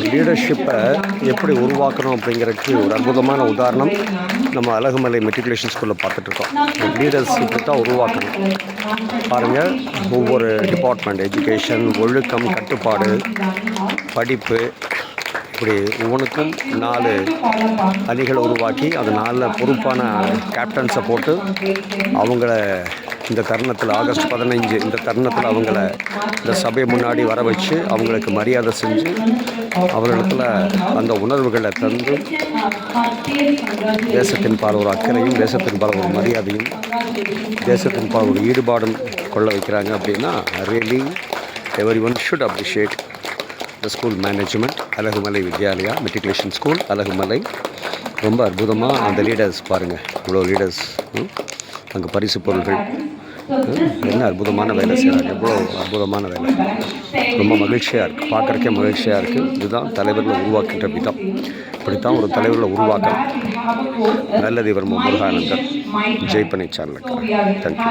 ஒரு லீடர்ஷிப்பை எப்படி உருவாக்கணும் அப்படிங்கிறதுக்கு ஒரு அற்புதமான உதாரணம் நம்ம அழகுமலை மெட்ரிகுலேஷன் ஸ்கூலில் பார்த்துட்ருக்கோம். லீடர்ஸ் இப்படி தான் உருவாக்கணும். பாருங்கள், ஒவ்வொரு டிபார்ட்மெண்ட், எஜுகேஷன், ஒழுக்கம், கட்டுப்பாடு, படிப்பு, இப்படி ஒவ்வொன்றுக்கும் 4 அணிகளை உருவாக்கி அது 4 பொறுப்பான கேப்டன்ஸை போட்டு அவங்கள இந்த தருணத்தில் ஆகஸ்ட் 15 இந்த தருணத்தில் அவங்கள இந்த சபை முன்னாடி வர வச்சு அவங்களுக்கு மரியாதை செஞ்சு அவர்களிடத்தில் அந்த உணர்வுகளை தந்து தேசத்தின் பால் ஒரு அக்கறையும், தேசத்தின் பால் ஒரு மரியாதையும், தேசத்தின் பால் ஒரு ஈடுபாடும் கொள்ள வைக்கிறாங்க. அப்படின்னா really everyone should appreciate the school management. Alagumalai Vidyalaya matriculation school Alagumalai. ரொம்ப அற்புதமாக அந்த லீடர்ஸ் பாருங்கள், இவ்வளோ லீடர்ஸ் அங்கே பரிசு பொருள்கள், என்ன அற்புதமான வேலை செய்கிறாங்க, எவ்வளோ அற்புதமான வேலை. ரொம்ப மகிழ்ச்சியாக இருக்குது, பார்க்குறக்கே மகிழ்ச்சியாக இருக்குது. இதுதான் தலைவர்களை உருவாக்குகின்ற விதம். இப்படித்தான் ஒரு தலைவர்களை உருவாக்கலாம். நல்லது. இவர் முருகானந்தர், ஜெய்பனை சேனலுக்கு தேங்க்யூ.